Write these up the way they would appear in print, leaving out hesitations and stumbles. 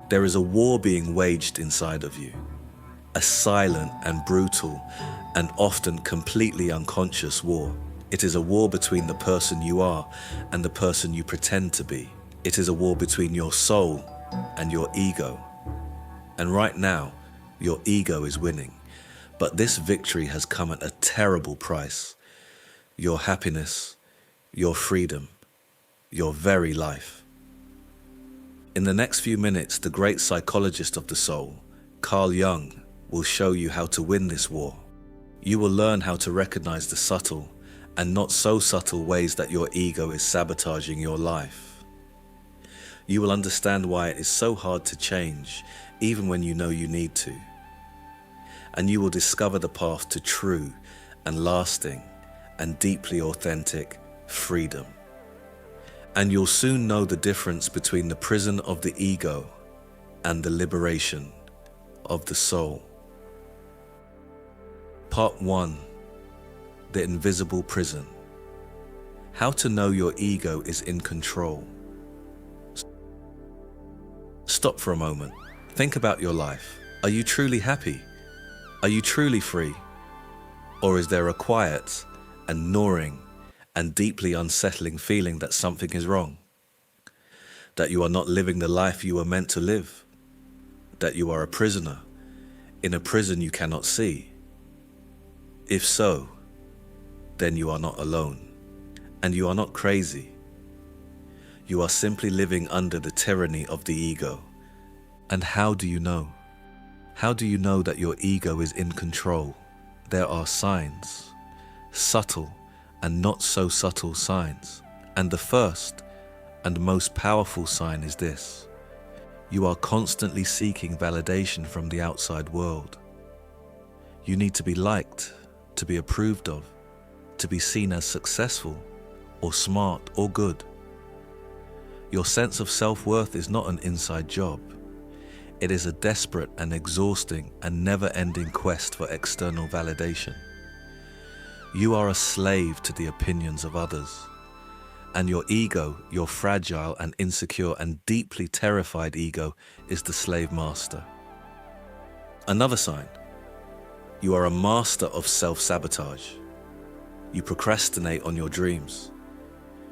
There is a war being waged inside of you, a silent and brutal and often completely unconscious war. It is a war between the person you are and the person you pretend to be. It is a war between your soul and your ego. And right now, your ego is winning. But this victory has come at a terrible price. Your happiness, your freedom, your very life. In the next few minutes, the great psychologist of the soul, Carl Jung, will show you how to win this war. You will learn how to recognize the subtle and not so subtle ways that your ego is sabotaging your life. You will understand why it is so hard to change, even when you know you need to. And you will discover the path to true and lasting and deeply authentic freedom. And you'll soon know the difference between the prison of the ego and the liberation of the soul. Part 1. The invisible prison. How to know your ego is in control. Stop for a moment. Think about your life. Are you truly happy? Are you truly free? Or is there a quiet and gnawing and deeply unsettling feeling that something is wrong? That you are not living the life you were meant to live? That you are a prisoner in a prison you cannot see? If so, then you are not alone, and you are not crazy. You are simply living under the tyranny of the ego. And how do you know? How do you know that your ego is in control? There are signs, subtle and not so subtle signs. And the first and most powerful sign is this: you are constantly seeking validation from the outside world. You need to be liked, to be approved of, to be seen as successful or smart or good. Your sense of self-worth is not an inside job. It is a desperate and exhausting and never-ending quest for external validation. You are a slave to the opinions of others, and your ego, your fragile and insecure and deeply terrified ego, is the slave master. Another sign: you are a master of self-sabotage. You procrastinate on your dreams.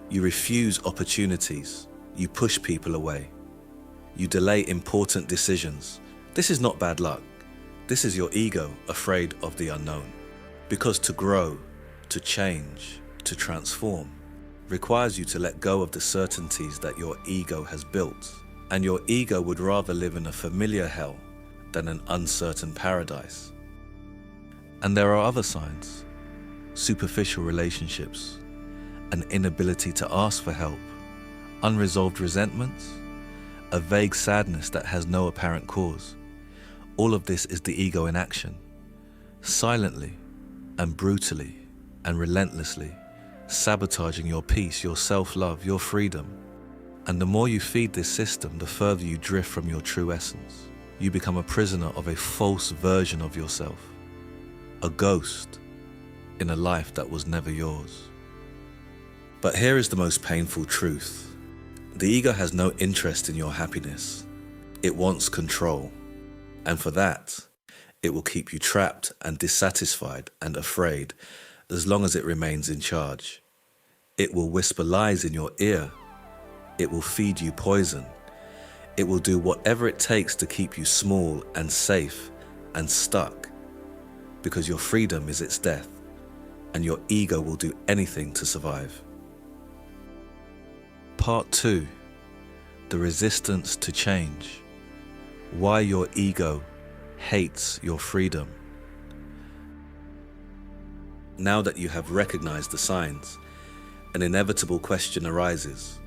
You refuse opportunities. You push people away. You delay important decisions. This is not bad luck. This is your ego afraid of the unknown. Because to grow, to change, to transform, requires you to let go of the certainties that your ego has built. And your ego would rather live in a familiar hell than an uncertain paradise. And there are other signs: superficial relationships, an inability to ask for help, unresolved resentments, a vague sadness that has no apparent cause. All of this is the ego in action, silently and brutally and relentlessly sabotaging your peace, your self-love, your freedom. And the more you feed this system, the further you drift from your true essence. You become a prisoner of a false version of yourself, a ghost in a life that was never yours. But here is the most painful truth. The ego has no interest in your happiness. It wants control. And for that, it will keep you trapped and dissatisfied and afraid as long as it remains in charge. It will whisper lies in your ear. It will feed you poison. It will do whatever it takes to keep you small and safe and stuck, because your freedom is its death, and your ego will do anything to survive. Part 2. The resistance to change. Why your ego hates your freedom. Now that you have recognized the signs, an inevitable question arises.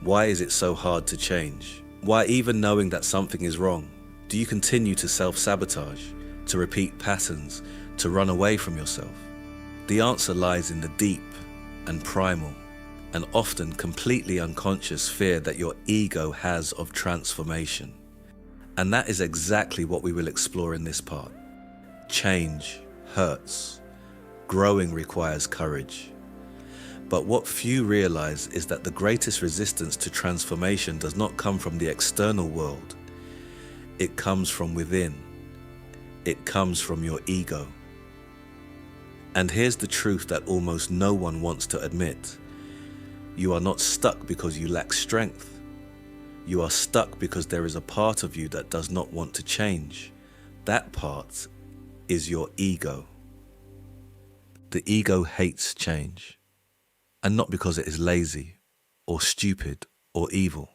Why is it so hard to change? Why, even knowing that something is wrong, do you continue to self-sabotage, to repeat patterns, to run away from yourself? The answer lies in the deep and primal, and often completely unconscious fear that your ego has of transformation. And that is exactly what we will explore in this part. Change hurts. Growing requires courage. But what few realize is that the greatest resistance to transformation does not come from the external world. It comes from within. It comes from your ego. And here's the truth that almost no one wants to admit. You are not stuck because you lack strength. You are stuck because there is a part of you that does not want to change. That part is your ego. The ego hates change, and not because it is lazy or stupid or evil,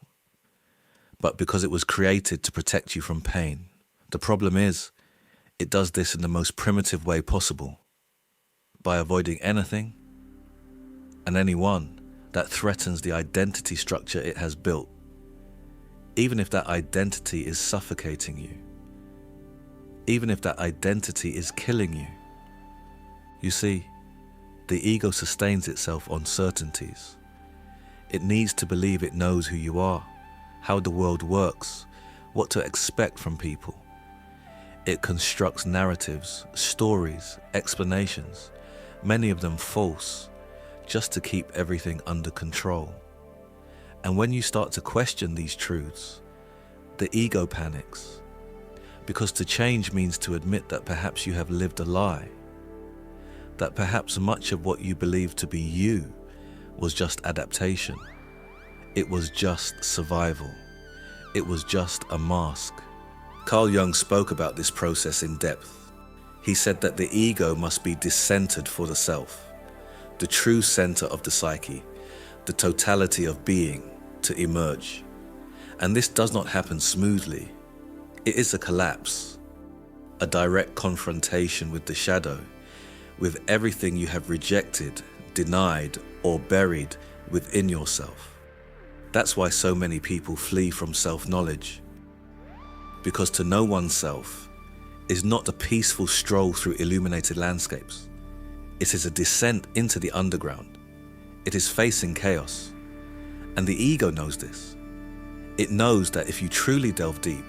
but because it was created to protect you from pain. The problem is, it does this in the most primitive way possible, by avoiding anything and anyone that threatens the identity structure it has built, even if that identity is suffocating you, even if that identity is killing you. You see, the ego sustains itself on certainties. It needs to believe it knows who you are, how the world works, what to expect from people. It constructs narratives, stories, explanations, many of them false, just to keep everything under control. And when you start to question these truths, the ego panics, because to change means to admit that perhaps you have lived a lie, that perhaps much of what you believe to be you was just adaptation. It was just survival. It was just a mask. Carl Jung spoke about this process in depth. He said that the ego must be discentered for the self, the true center of the psyche, the totality of being, to emerge. And this does not happen smoothly. It is a collapse, a direct confrontation with the shadow, with everything you have rejected, denied, or buried within yourself. That's why so many people flee from self-knowledge. Because to know oneself is not a peaceful stroll through illuminated landscapes. It is a descent into the underground. It is facing chaos. And the ego knows this. It knows that if you truly delve deep,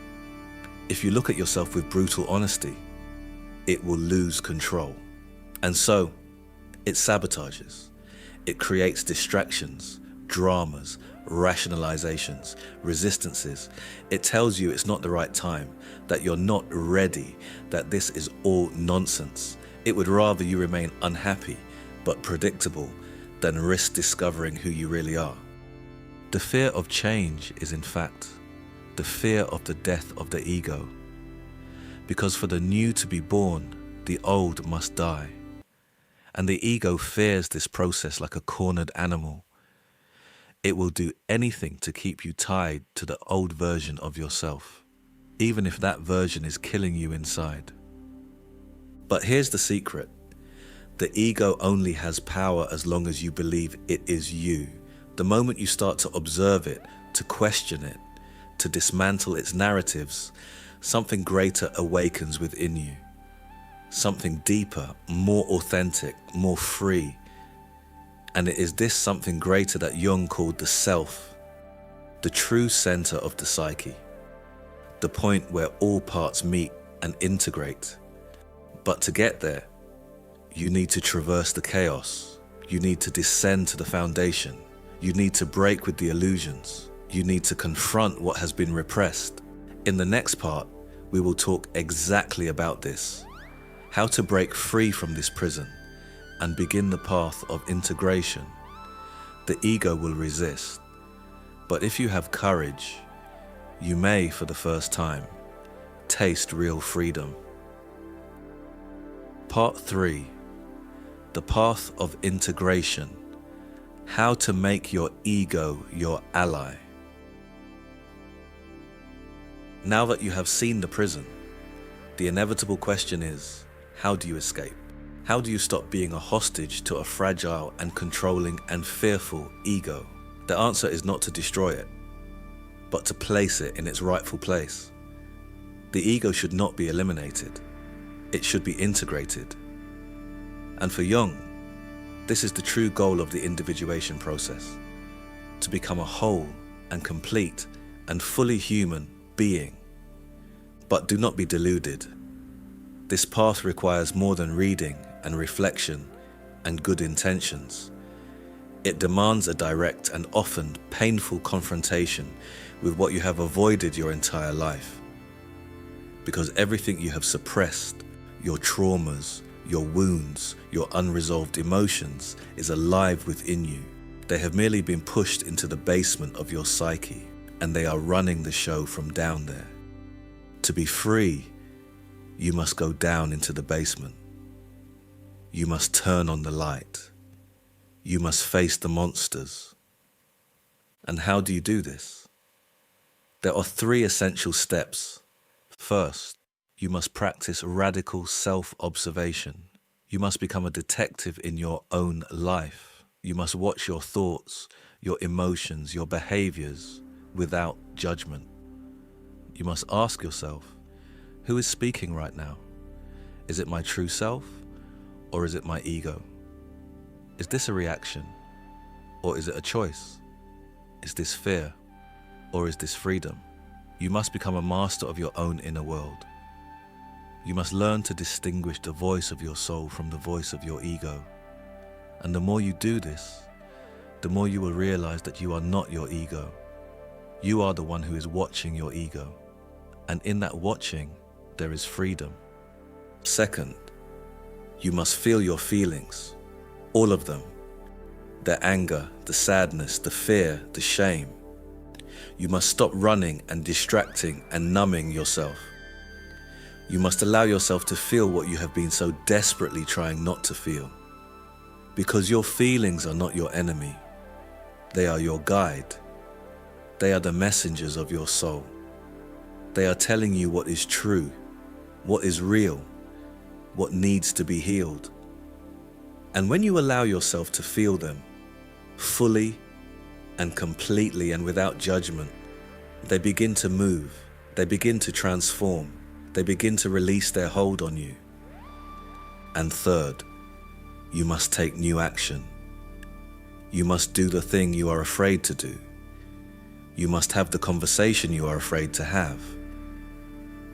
if you look at yourself with brutal honesty, it will lose control. And so, it sabotages. It creates distractions, dramas, rationalizations, resistances. It tells you it's not the right time, that you're not ready, that this is all nonsense. It would rather you remain unhappy, but predictable, than risk discovering who you really are. The fear of change is, in fact, the fear of the death of the ego. Because for the new to be born, the old must die. And the ego fears this process like a cornered animal. It will do anything to keep you tied to the old version of yourself, even if that version is killing you inside. But here's the secret. The ego only has power as long as you believe it is you. The moment you start to observe it, to question it, to dismantle its narratives, something greater awakens within you. Something deeper, more authentic, more free. And it is this something greater that Jung called the self, the true center of the psyche, the point where all parts meet and integrate. But to get there, you need to traverse the chaos. You need to descend to the foundation. You need to break with the illusions. You need to confront what has been repressed. In the next part, we will talk exactly about this. How to break free from this prison and begin the path of integration. The ego will resist, but if you have courage, you may, for the first time, taste real freedom. Part 3. The path of integration. How to make your ego your ally. Now that you have seen the prison, the inevitable question is, how do you escape? How do you stop being a hostage to a fragile and controlling and fearful ego? The answer is not to destroy it, but to place it in its rightful place. The ego should not be eliminated. It should be integrated. And for Jung, this is the true goal of the individuation process, to become a whole and complete and fully human being. But do not be deluded. This path requires more than reading and reflection and good intentions. It demands a direct and often painful confrontation with what you have avoided your entire life. because everything you have suppressed, your traumas, your wounds, your unresolved emotions, is alive within you. They have merely been pushed into the basement of your psyche, and they are running the show from down there. To be free, you must go down into the basement. You must turn on the light. You must face the monsters. And how do you do this? There are 3 essential steps. First, you must practice radical self-observation. You must become a detective in your own life. You must watch your thoughts, your emotions, your behaviors without judgment. You must ask yourself, who is speaking right now? Is it my true self, or is it my ego? Is this a reaction, or is it a choice? Is this fear, or is this freedom? You must become a master of your own inner world. You must learn to distinguish the voice of your soul from the voice of your ego. And the more you do this, the more you will realize that you are not your ego. You are the one who is watching your ego. And in that watching, there is freedom. Second, you must feel your feelings, all of them. The anger, the sadness, the fear, the shame. You must stop running and distracting and numbing yourself. You must allow yourself to feel what you have been so desperately trying not to feel. Because your feelings are not your enemy. They are your guide. They are the messengers of your soul. They are telling you what is true, what is real, what needs to be healed. And when you allow yourself to feel them fully and completely and without judgment, they begin to move, they begin to transform, they begin to release their hold on you. And third, you must take new action. You must do the thing you are afraid to do. You must have the conversation you are afraid to have.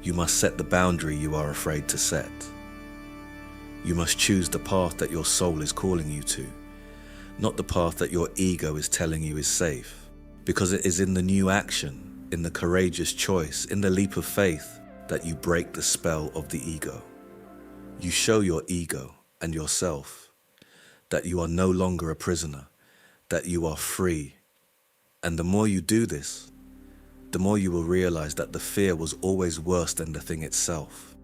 You must set the boundary you are afraid to set. You must choose the path that your soul is calling you to, not the path that your ego is telling you is safe, because it is in the new action, in the courageous choice, in the leap of faith, that you break the spell of the ego. You show your ego and yourself that you are no longer a prisoner, that you are free. And the more you do this, the more you will realize that the fear was always worse than the thing itself,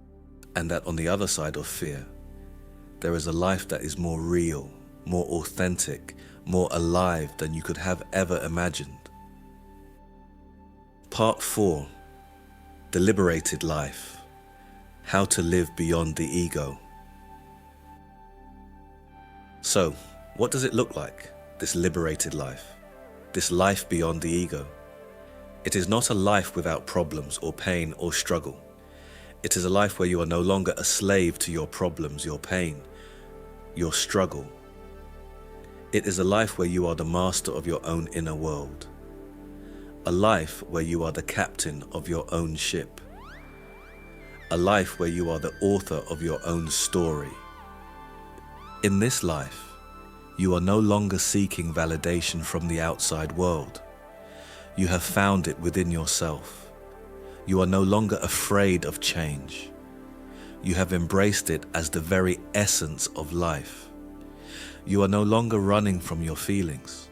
and that on the other side of fear, there is a life that is more real, more authentic, more alive than you could have ever imagined. Part 4, the liberated life, how to live beyond the ego. So, what does it look like, this liberated life, this life beyond the ego? It is not a life without problems or pain or struggle. It is a life where you are no longer a slave to your problems, your pain, your struggle. It is a life where you are the master of your own inner world. A life where you are the captain of your own ship. A life where you are the author of your own story. In this life, you are no longer seeking validation from the outside world. You have found it within yourself. You are no longer afraid of change. You have embraced it as the very essence of life. You are no longer running from your feelings.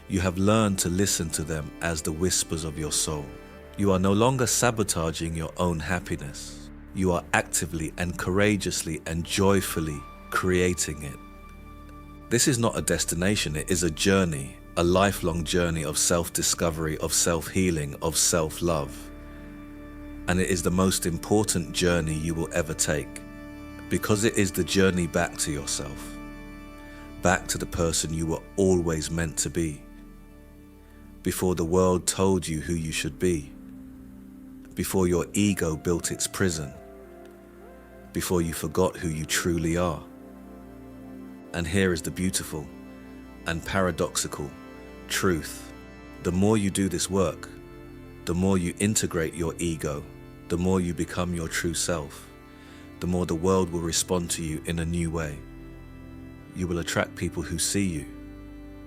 You have learned to listen to them as the whispers of your soul. You are no longer sabotaging your own happiness. You are actively and courageously and joyfully creating it. This is not a destination, it is a journey, a lifelong journey of self-discovery, of self-healing, of self-love. And it is the most important journey you will ever take, because it is the journey back to yourself, back to the person you were always meant to be, before the world told you who you should be, before your ego built its prison, before you forgot who you truly are. And here is the beautiful and paradoxical truth. The more you do this work, the more you integrate your ego, the more you become your true self, the more the world will respond to you in a new way. You will attract people who see you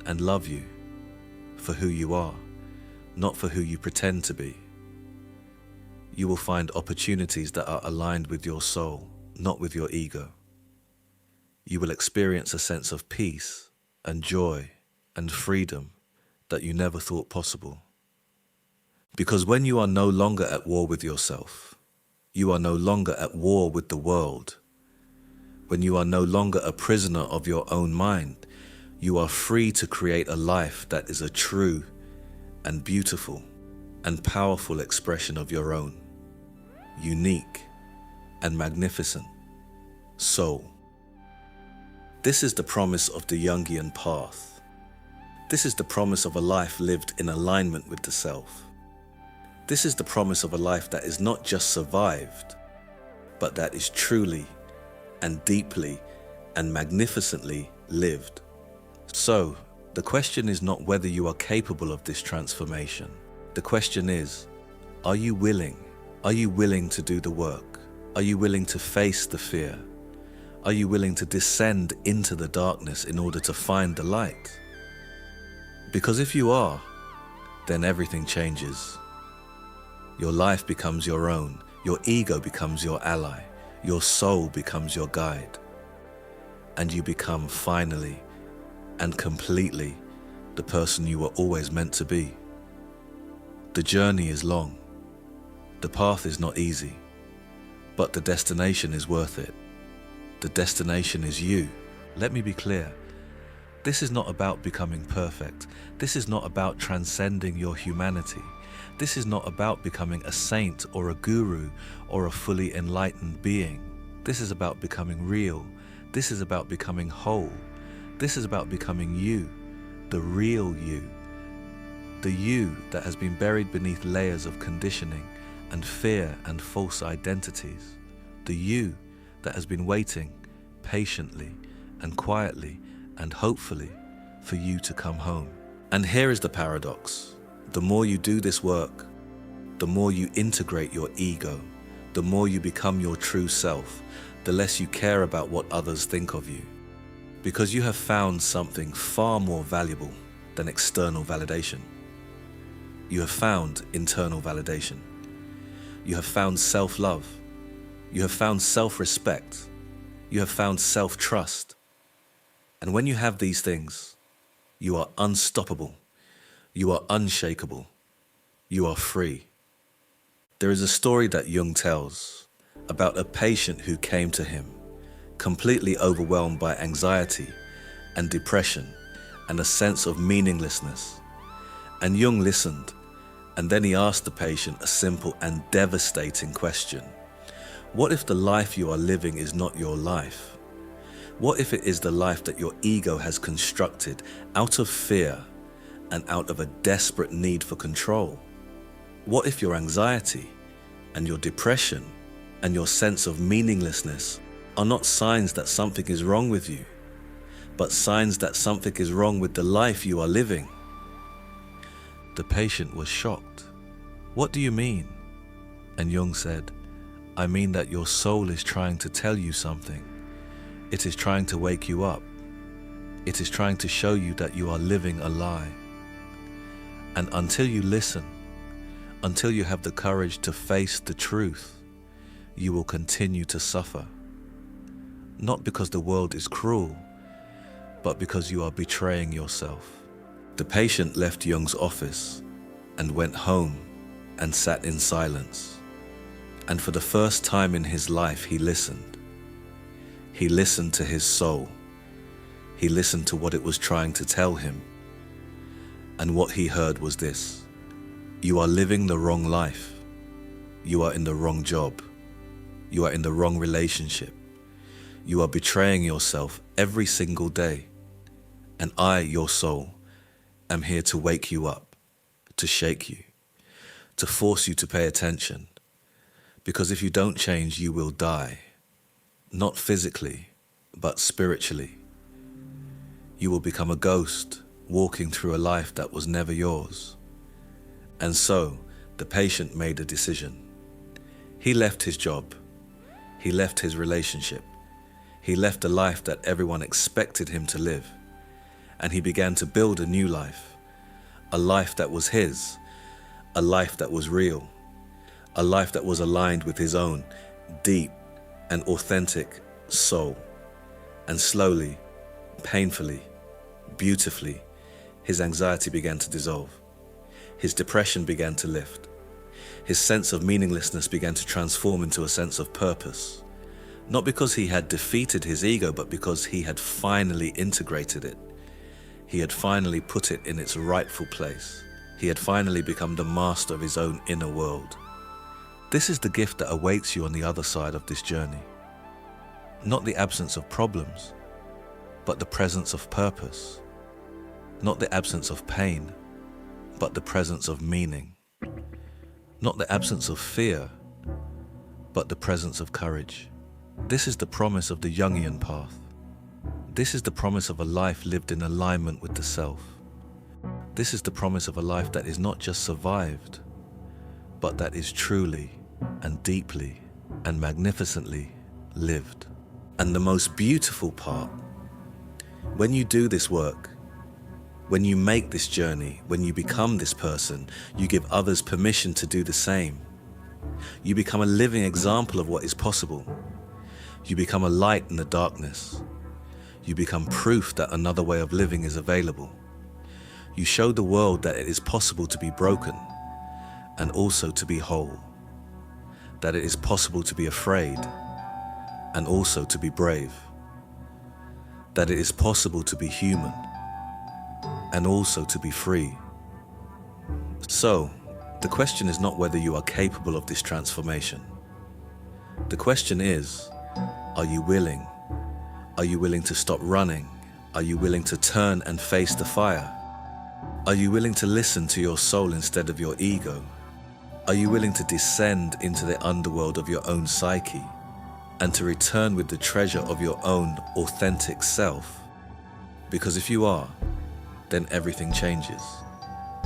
and love you for who you are, not for who you pretend to be. You will find opportunities that are aligned with your soul, not with your ego. You will experience a sense of peace and joy and freedom that you never thought possible. Because when you are no longer at war with yourself, you are no longer at war with the world. When you are no longer a prisoner of your own mind, you are free to create a life that is a true and beautiful and powerful expression of your own unique and magnificent soul. This is the promise of the Jungian path. This is the promise of a life lived in alignment with the self. This is the promise of a life that is not just survived, but that is truly and deeply and magnificently lived. So, the question is not whether you are capable of this transformation. The question is, are you willing? Are you willing to do the work? Are you willing to face the fear? Are you willing to descend into the darkness in order to find the light? Because if you are, then everything changes. Your life becomes your own. Your ego becomes your ally. Your soul becomes your guide. And you become finally and completely the person you were always meant to be. The journey is long. The path is not easy, but the destination is worth it. The destination is you. Let me be clear. This is not about becoming perfect. This is not about transcending your humanity. This is not about becoming a saint or a guru or a fully enlightened being. This is about becoming real. This is about becoming whole. This is about becoming you, the real you. The you that has been buried beneath layers of conditioning and fear and false identities. The you that has been waiting patiently and quietly and hopefully for you to come home. And here is the paradox. The more you do this work, the more you integrate your ego, the more you become your true self, the less you care about what others think of you. Because you have found something far more valuable than external validation. You have found internal validation. You have found self-love. You have found self-respect. You have found self-trust. And when you have these things, you are unstoppable. You are unshakable. You are free. There is a story that Jung tells about a patient who came to him, completely overwhelmed by anxiety and depression and a sense of meaninglessness. And Jung listened, and then he asked the patient a simple and devastating question. What if the life you are living is not your life? What if it is the life that your ego has constructed out of fear and out of a desperate need for control? What if your anxiety and your depression and your sense of meaninglessness are not signs that something is wrong with you, but signs that something is wrong with the life you are living? The patient was shocked. What do you mean? And Jung said, I mean that your soul is trying to tell you something. It is trying to wake you up. It is trying to show you that you are living a lie. And until you listen, until you have the courage to face the truth, you will continue to suffer. Not because the world is cruel, but because you are betraying yourself. The patient left Jung's office and went home and sat in silence. And for the first time in his life, he listened. He listened to his soul. He listened to what it was trying to tell him. And what he heard was this: you are living the wrong life. You are in the wrong job. You are in the wrong relationship. You are betraying yourself every single day. And I, your soul, am here to wake you up, to shake you, to force you to pay attention. Because if you don't change, you will die. Not physically, but spiritually. You will become a ghost, walking through a life that was never yours. And so, the patient made a decision. He left his job. He left his relationship. He left a life that everyone expected him to live. And he began to build a new life. A life that was his. A life that was real. a life that was aligned with his own deep and authentic soul. And slowly, painfully, beautifully, his anxiety began to dissolve. His depression began to lift. His sense of meaninglessness began to transform into a sense of purpose. Not because he had defeated his ego, but because he had finally integrated it. He had finally put it in its rightful place. He had finally become the master of his own inner world. This is the gift that awaits you on the other side of this journey. Not the absence of problems, but the presence of purpose. Not the absence of pain, but the presence of meaning. Not the absence of fear, but the presence of courage. This is the promise of the Jungian path. This is the promise of a life lived in alignment with the self. This is the promise of a life that is not just survived, but that is truly and deeply and magnificently lived. And the most beautiful part, when you do this work, when you make this journey, when you become this person, you give others permission to do the same. You become a living example of what is possible. You become a light in the darkness. You become proof that another way of living is available. You show the world that it is possible to be broken and also to be whole. That it is possible to be afraid and also to be brave. That it is possible to be human and also to be free. So, the question is not whether you are capable of this transformation. The question is, are you willing? Are you willing to stop running? Are you willing to turn and face the fire? Are you willing to listen to your soul instead of your ego? Are you willing to descend into the underworld of your own psyche and to return with the treasure of your own authentic self? Because if you are, then everything changes.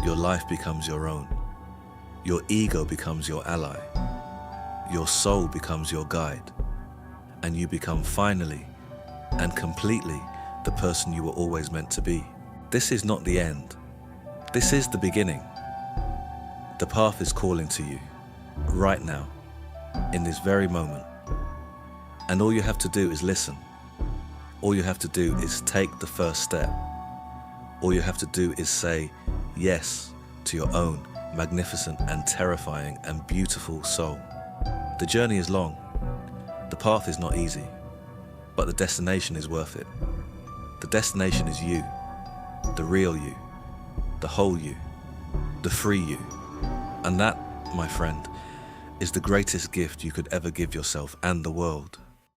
Your life becomes your own. Your ego becomes your ally. Your soul becomes your guide. And you become finally and completely the person you were always meant to be. This is not the end. This is the beginning. The path is calling to you right now, in this very moment. And all you have to do is listen. All you have to do is take the first step. All you have to do is say yes to your own magnificent and terrifying and beautiful soul. The journey is long. The path is not easy, but the destination is worth it. The destination is you, the real you, the whole you, the free you. And that, my friend, is the greatest gift you could ever give yourself and the world.